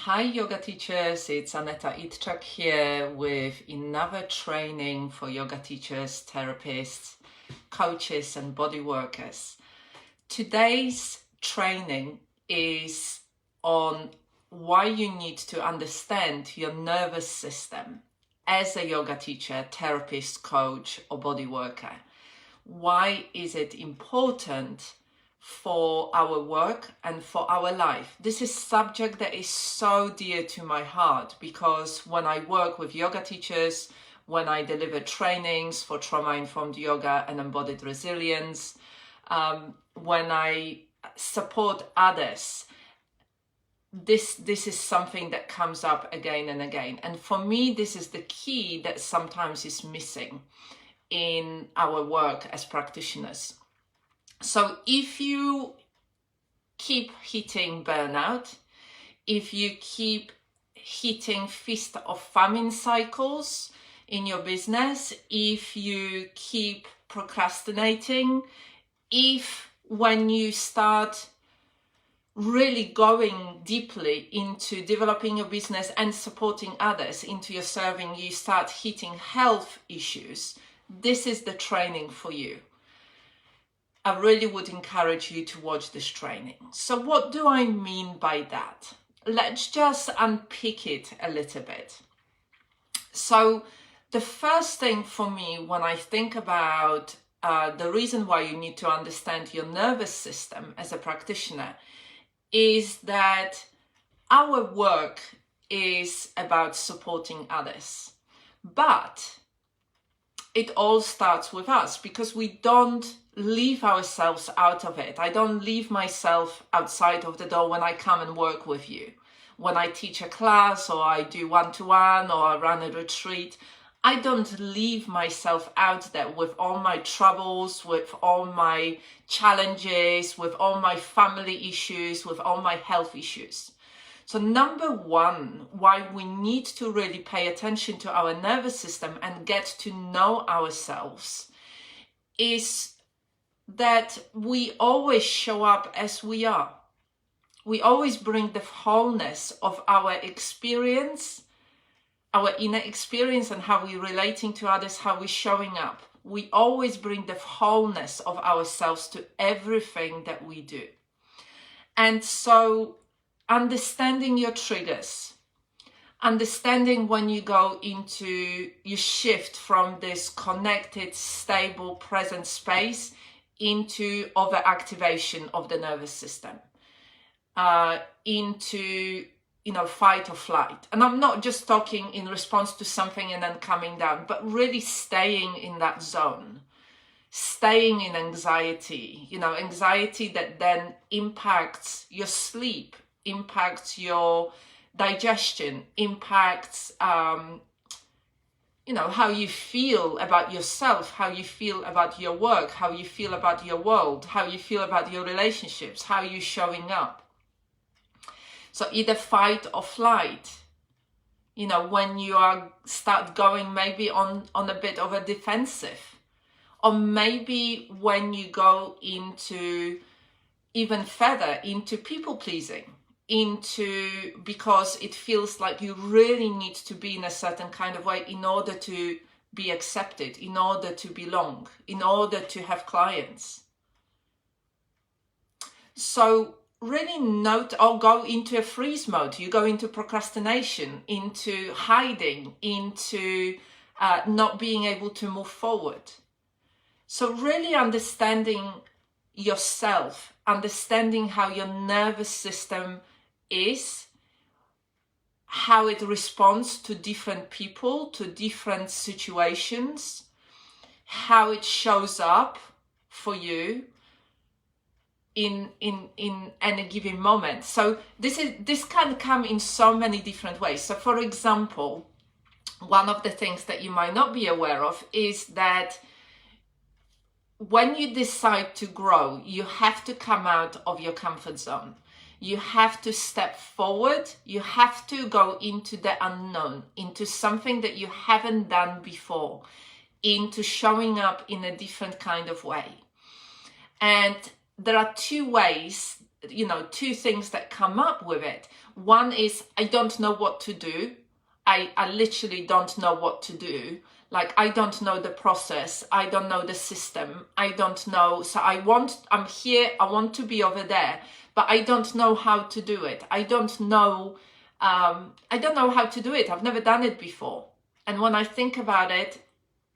Hi yoga teachers, it's Aneta Itchak here with another training for yoga teachers, therapists, coaches and body workers. Today's training is on why you need to understand your nervous system as a yoga teacher, therapist, coach or body worker. Why is it important for our work and for our life? This is a subject that is so dear to my heart because when I work with yoga teachers, when I deliver trainings for trauma-informed yoga and embodied resilience, when I support others, this is something that comes up again and again. And for me, this is the key that sometimes is missing in our work as practitioners. So if you keep hitting burnout, if you keep hitting feast of famine cycles in your business, if you keep procrastinating, if when you start really going deeply into developing your business and supporting others into your serving, you start hitting health issues, this is the training for you. I really would encourage you to watch this training. So what do I mean by that? Let's just unpick it a little bit. So the first thing for me when I think about the reason why you need to understand your nervous system as a practitioner is that our work is about supporting others. But it all starts with us because we don't leave ourselves out of it. I don't leave myself outside of the door when I come and work with you. When I teach a class or I do one-to-one or I run a retreat, I don't leave myself out there with all my troubles, with all my challenges, with all my family issues, with all my health issues. So number one, why we need to really pay attention to our nervous system and get to know ourselves is that we always show up as we are. We always bring the wholeness of our experience, our inner experience and how we're relating to others, how we're showing up. We always bring the wholeness of ourselves to everything that we do. And so understanding your triggers, understanding when you go into, you shift from this connected, stable, present space into overactivation of the nervous system, into, fight or flight. And I'm not just talking in response to something and then coming down, but really staying in that zone, staying in anxiety, anxiety that then impacts your sleep, impacts your digestion, impacts, how you feel about yourself, how you feel about your work, how you feel about your world, how you feel about your relationships, how you're showing up. So either fight or flight, when you start going maybe on a bit of a defensive, or maybe when you go into even further into people pleasing, because it feels like you really need to be in a certain kind of way in order to be accepted, in order to belong, in order to have clients. So really note or go into a freeze mode. You go into procrastination, into hiding, into not being able to move forward. So really understanding yourself, understanding how your nervous system is, how it responds to different people, to different situations, how it shows up for you in any given moment. So this can come in so many different ways. So for example, one of the things that you might not be aware of is that when you decide to grow, you have to come out of your comfort zone. You have to step forward. You have to go into the unknown, into something that you haven't done before, into showing up in a different kind of way. And there are two ways two things that come up with it. One is, I don't know what to do. I literally don't know what to do. Like, I don't know the process. I don't know the system. I don't know. So I'm here. I want to be over there, but I don't know how to do it. I don't know how to do it. I've never done it before. And when I think about it,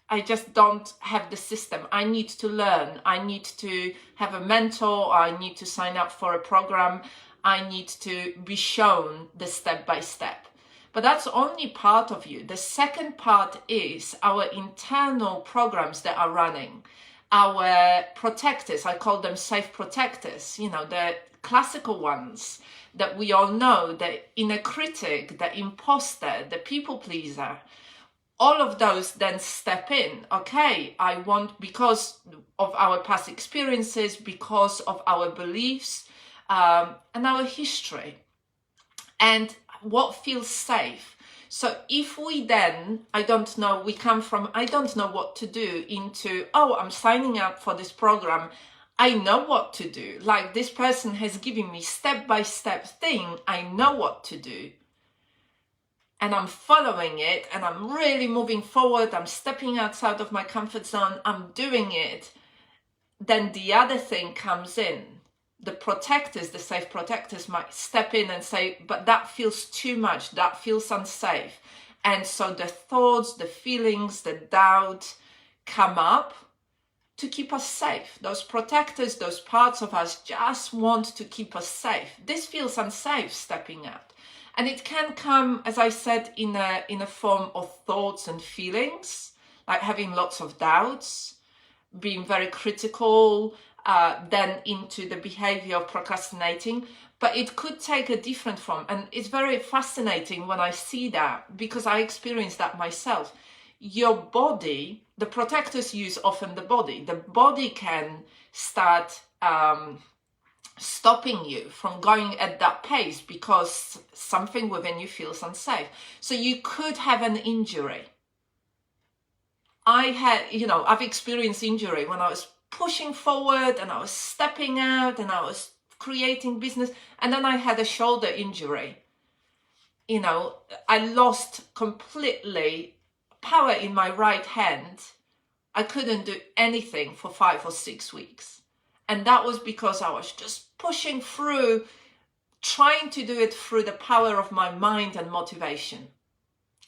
I just don't have the system. I need to learn. I need to have a mentor. I need to sign up for a program. I need to be shown the step by step. But that's only part of you. The second part is our internal programs that are running. Our protectors, I call them safe protectors, the classical ones that we all know, the inner critic, the imposter, the people pleaser. All of those then step in. Okay, I want, because of our past experiences, because of our beliefs, and our history, and what feels safe. So if we then, we come from, I don't know what to do, into, I'm signing up for this program. I know what to do. Like, this person has given me step-by-step thing. I know what to do. And I'm following it, and I'm really moving forward. I'm stepping outside of my comfort zone. I'm doing it. Then the other thing comes in. The protectors, the safe protectors, might step in and say, but that feels too much. That feels unsafe. And so the thoughts, the feelings, the doubt come up to keep us safe. Those protectors, those parts of us just want to keep us safe. This feels unsafe, stepping out. And it can come, as I said, in a form of thoughts and feelings, like having lots of doubts, being very critical, then into the behavior of procrastinating. But it could take a different form. And it's very fascinating when I see that, because I experienced that myself. Your body, the protectors use often the body. The body can start stopping you from going at that pace because something within you feels unsafe. So you could have an injury. I've experienced injury when I was pushing forward and I was stepping out and I was creating business, and then I had a shoulder injury. I lost completely power in my right hand. I couldn't do anything for 5 or 6 weeks. And that was because I was just pushing through, trying to do it through the power of my mind and motivation,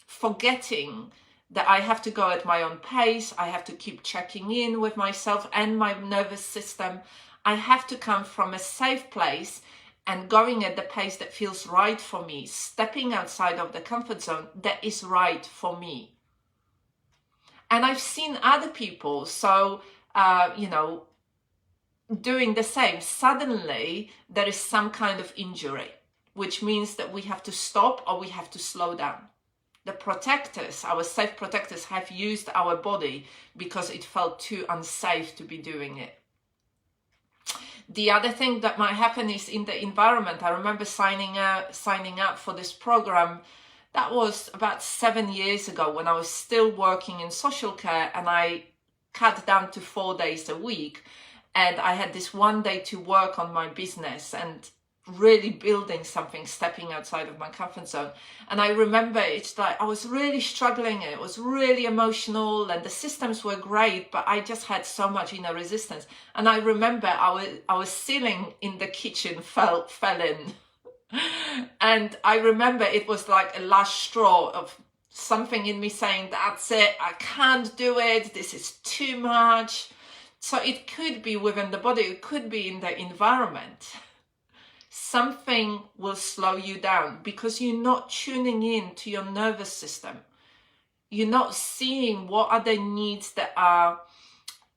forgetting that I have to go at my own pace. I have to keep checking in with myself and my nervous system. I have to come from a safe place and going at the pace that feels right for me, stepping outside of the comfort zone that is right for me. And I've seen other people, doing the same. Suddenly, there is some kind of injury, which means that we have to stop or we have to slow down. The protectors, our safe protectors, have used our body because it felt too unsafe to be doing it. The other thing that might happen is in the environment. I remember signing up for this program. That was about 7 years ago when I was still working in social care, and I cut down to 4 days a week. And I had this one day to work on my business and really building something, stepping outside of my comfort zone. And I remember it's like I was really struggling. It was really emotional and the systems were great, but I just had so much inner resistance. And I remember our ceiling in the kitchen fell in. And I remember it was like a last straw of something in me saying, that's it, I can't do it, this is too much. So it could be within the body, it could be in the environment. Something will slow you down because you're not tuning in to your nervous system. You're not seeing what are the needs that are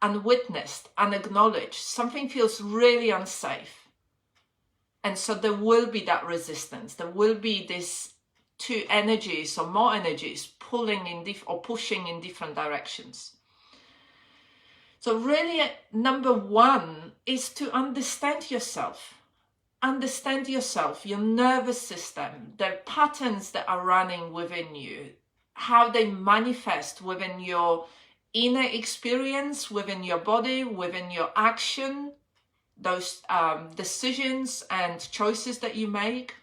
unwitnessed, unacknowledged. Something feels really unsafe. And so there will be that resistance. There will be these two energies or more energies pulling in or pushing in different directions. So really, number one is to understand yourself. Understand yourself, your nervous system, the patterns that are running within you, how they manifest within your inner experience, within your body, within your action, those decisions and choices that you make.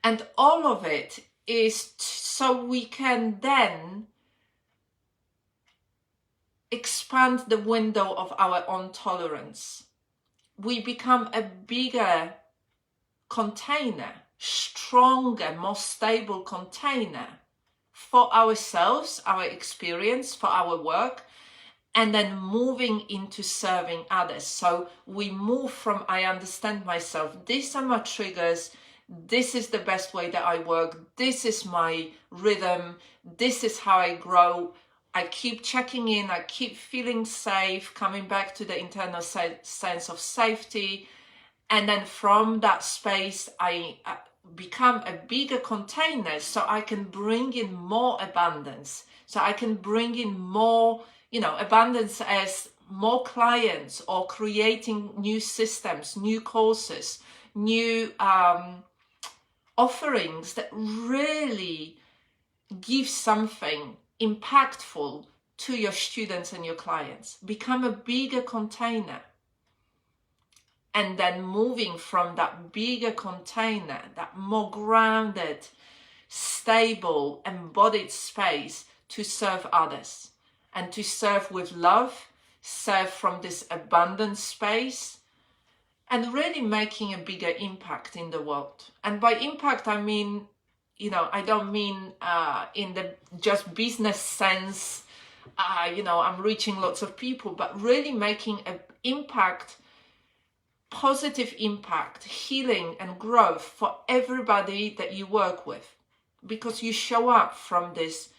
And all of it is so we can then expand the window of our own tolerance. We become a bigger container, stronger, more stable container for ourselves, our experience, for our work, and then moving into serving others. So we move from I understand myself, these are my triggers, this is the best way that I work, this is my rhythm, this is how I grow. I keep checking in, I keep feeling safe, coming back to the internal sense of safety. And then from that space, I become a bigger container so I can bring in more abundance. So I can bring in more, abundance as more clients, or creating new systems, new courses, new offerings that really give something impactful to your students and your clients. Become a bigger container. And then moving from that bigger container, that more grounded, stable, embodied space, to serve others. And to serve with love, serve from this abundant space, and really making a bigger impact in the world. And by impact, I mean, I don't mean in the just business sense, I'm reaching lots of people, but really making an impact, positive impact, healing and growth for everybody that you work with. Because you show up from this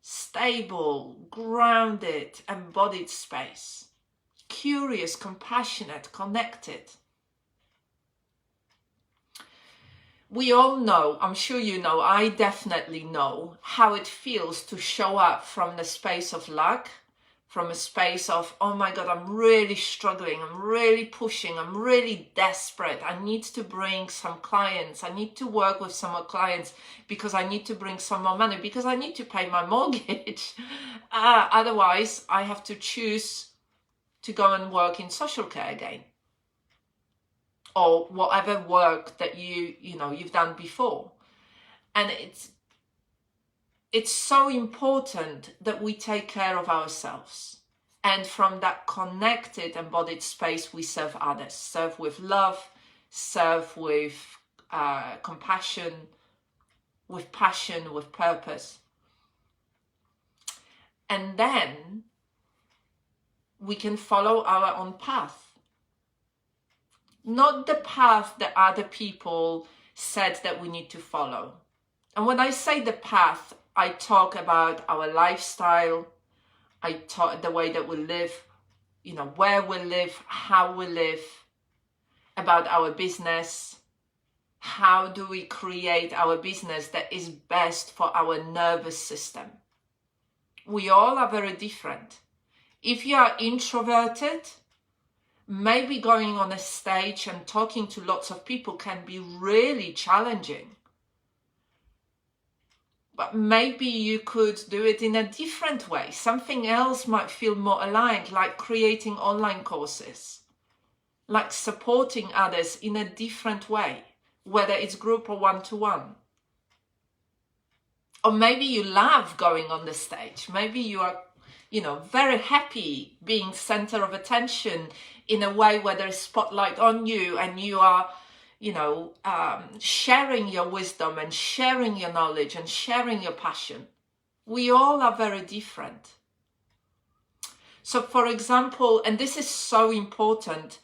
stable, grounded, embodied space. Curious, compassionate, connected. We all know, I'm sure you know, I definitely know how it feels to show up from the space of lack, from a space of, oh my God, I'm really struggling, I'm really pushing, I'm really desperate. I need to bring some clients. I need to work with some more clients because I need to bring some more money, because I need to pay my mortgage. Otherwise, I have to choose to go and work in social care again, or whatever work that you've done before. And it's so important that we take care of ourselves. And from that connected, embodied space, we serve others. Serve with love, serve with compassion, with passion, with purpose. And then we can follow our own path. Not the path that other people said that we need to follow. And when I say the path, I talk about our lifestyle, I talk the way that we live, where we live, how we live, about our business. How do we create our business that is best for our nervous system? We all are very different. If you are introverted, maybe going on a stage and talking to lots of people can be really challenging. But maybe you could do it in a different way. Something else might feel more aligned, like creating online courses, like supporting others in a different way, whether it's group or one-to-one. Or maybe you love going on the stage. Maybe you are, very happy being center of attention in a way where there's spotlight on you, and you are sharing your wisdom and sharing your knowledge and sharing your passion. We all are very different. So for example, and this is so important,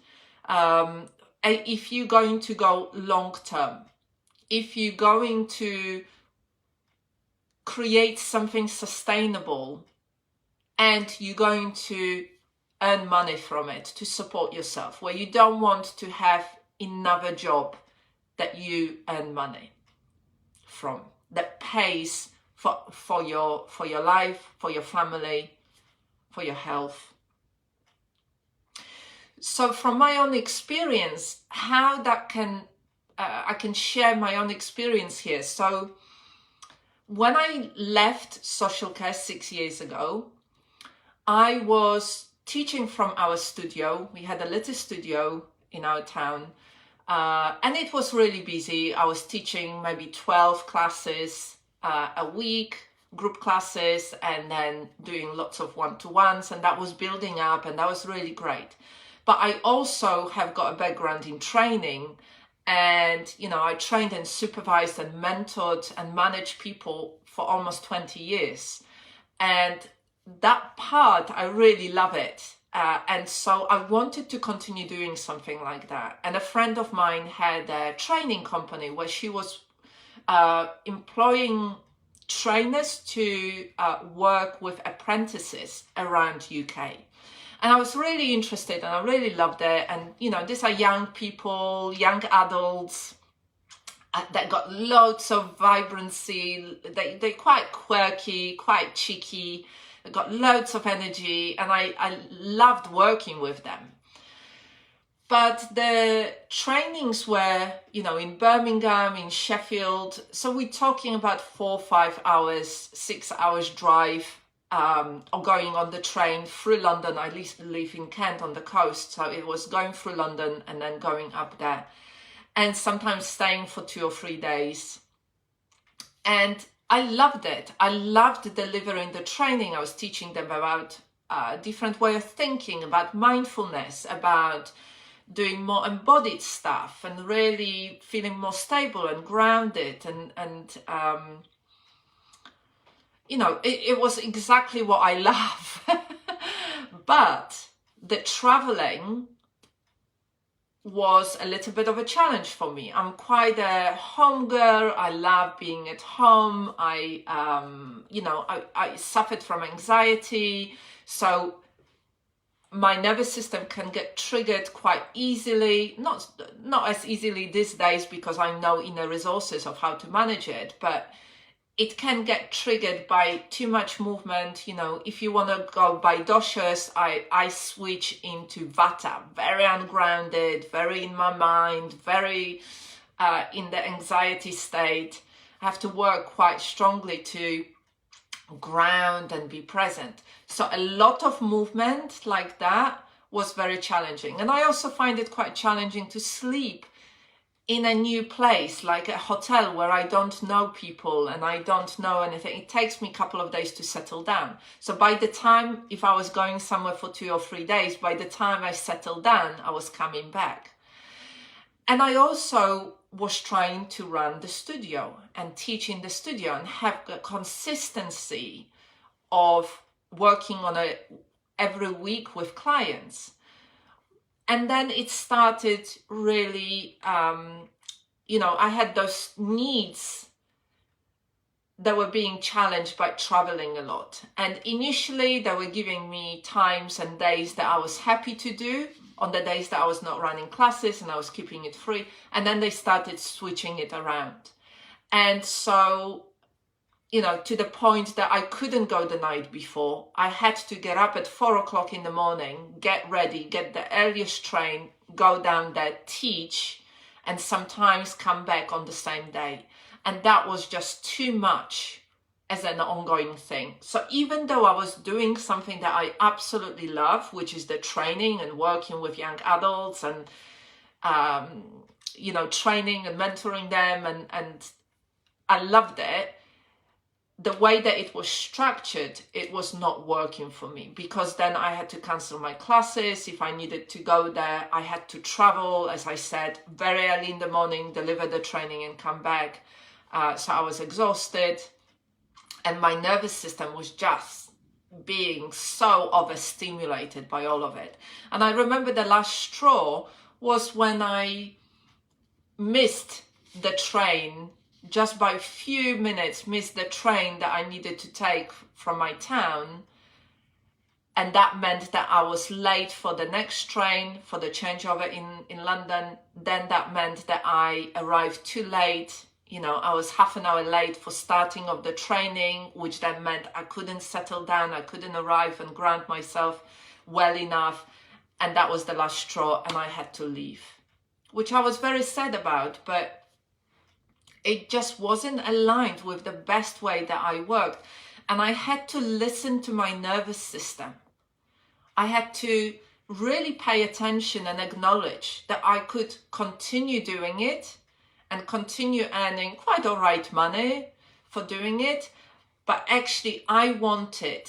if you're going to go long term, if you're going to create something sustainable and you're going to earn money from it to support yourself, where you don't want to have another job that you earn money from, that pays for your life, for your family, for your health. So from my own experience, how that can I can share my own experience here. So when I left social care 6 years ago, I was teaching from our studio. We had a little studio in our town, and it was really busy. I was teaching maybe 12 classes a week, group classes, and then doing lots of one-to-ones, and that was building up, and that was really great. But I also have got a background in training, and I trained and supervised and mentored and managed people for almost 20 years. And that part, I really love it. And so I wanted to continue doing something like that. And a friend of mine had a training company where she was employing trainers to work with apprentices around UK. And I was really interested and I really loved it. And, these are young people, young adults that got loads of vibrancy. They're quite quirky, quite cheeky. They got loads of energy, and I loved working with them. But the trainings were, in Birmingham, in Sheffield. So we're talking about 4 or 5 hours, 6 hours drive, or going on the train through London. I live in Kent on the coast, so it was going through London and then going up there, and sometimes staying for 2 or 3 days. And I loved it. I loved delivering the training. I was teaching them about a different way of thinking, about mindfulness, about doing more embodied stuff, and really feeling more stable and grounded. And it was exactly what I love. But the traveling was a little bit of a challenge for me. I'm quite a home girl. I love being at home. I suffered from anxiety, so my nervous system can get triggered quite easily. Not as easily these days because I know inner resources of how to manage it, but it can get triggered by too much movement. If you want to go by doshas, I switch into vata, very ungrounded, very in my mind, very in the anxiety state. I have to work quite strongly to ground and be present. So a lot of movement like that was very challenging. And I also find it quite challenging to sleep in a new place, like a hotel where I don't know people and I don't know anything. It takes me a couple of days to settle down. So by the time, if I was going somewhere for 2 or 3 days, by the time I settled down, I was coming back. And I also was trying to run the studio and teach in the studio and have a consistency of working on it every week with clients. And then it started really, I had those needs that were being challenged by traveling a lot. And initially they were giving me times and days that I was happy to do on the days that I was not running classes and I was keeping it free. And then they started switching it around. And so, to the point that I couldn't go the night before. I had to get up at 4 o'clock in the morning, get ready, get the earliest train, go down there, teach, and sometimes come back on the same day. And that was just too much as an ongoing thing. So even though I was doing something that I absolutely love, which is the training and working with young adults and, training and mentoring them, and I loved it, the way that it was structured, it was not working for me, because then I had to cancel my classes. If I needed to go there, I had to travel, as I said, very early in the morning, deliver the training and come back. So I was exhausted and my nervous system was just being so overstimulated by all of it. And I remember the last straw was when I missed the train, just by a few minutes, missed the train that I needed to take from my town. And that meant that I was late for the next train, for the changeover in London. Then that meant that I arrived too late. I was half an hour late for starting of the training, which then meant I couldn't settle down. I couldn't arrive and ground myself well enough. And that was the last straw, and I had to leave, which I was very sad about, but it just wasn't aligned with the best way that I worked. And I had to listen to my nervous system. I had to really pay attention and acknowledge that I could continue doing it and continue earning quite all right money for doing it. But actually, I wanted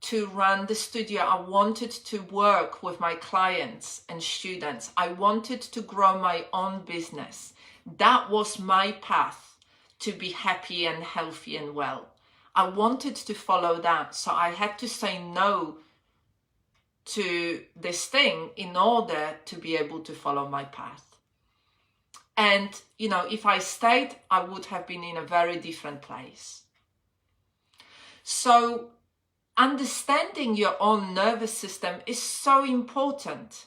to run the studio. I wanted to work with my clients and students. I wanted to grow my own business. That was my path to be happy and healthy and well. I wanted to follow that. So I had to say no to this thing in order to be able to follow my path. And, if I stayed, I would have been in a very different place. So understanding your own nervous system is so important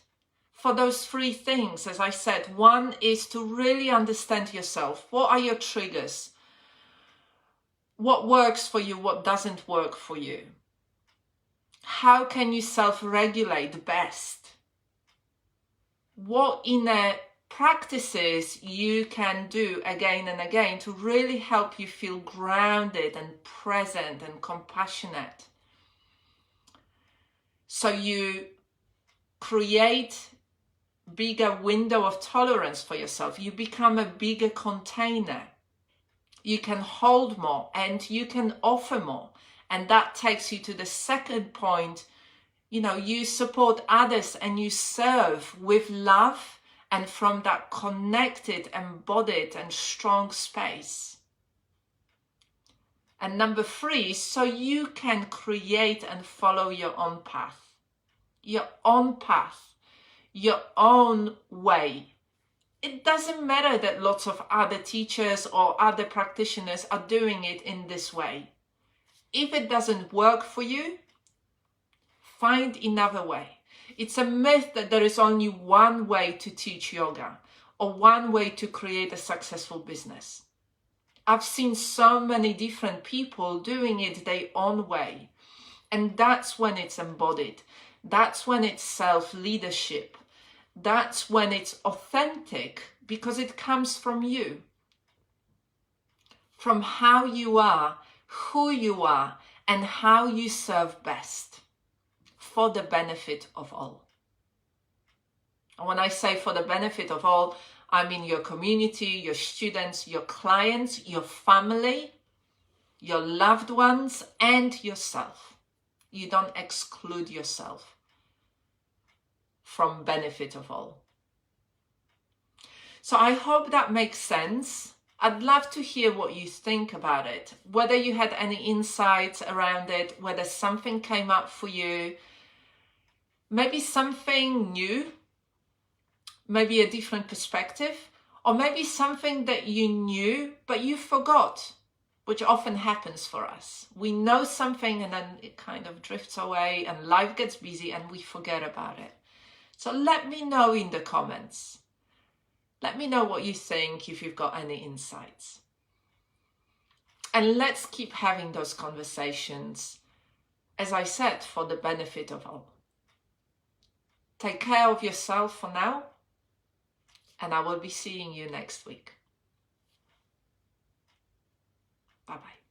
for those three things. As I said, one is to really understand yourself. What are your triggers? What works for you? What doesn't work for you? How can you self-regulate best? What inner practices you can do again and again to really help you feel grounded and present and compassionate. So you create bigger window of tolerance for yourself. You become a bigger container. You can hold more and you can offer more. And that takes you to the second point. You support others and you serve with love and from that connected, embodied and strong space. And number 3, so you can create and follow your own path. Your own path, your own way. It doesn't matter that lots of other teachers or other practitioners are doing it in this way. If it doesn't work for you, find another way. It's a myth that there is only one way to teach yoga or one way to create a successful business. I've seen so many different people doing it their own way. And that's when it's embodied. That's when it's self-leadership. That's when it's authentic because it comes from you. From how you are, who you are, and how you serve best for the benefit of all. And when I say for the benefit of all, I mean your community, your students, your clients, your family, your loved ones, and yourself. You don't exclude yourself from benefit of all. So I hope that makes sense. I'd love to hear what you think about it, whether you had any insights around it, whether something came up for you, maybe something new, maybe a different perspective, or maybe something that you knew but you forgot, which often happens for us. We know something and then it kind of drifts away and life gets busy and we forget about it. So let me know in the comments. Let me know what you think, if you've got any insights. And let's keep having those conversations, as I said, for the benefit of all. Take care of yourself for now, and I will be seeing you next week. Bye-bye.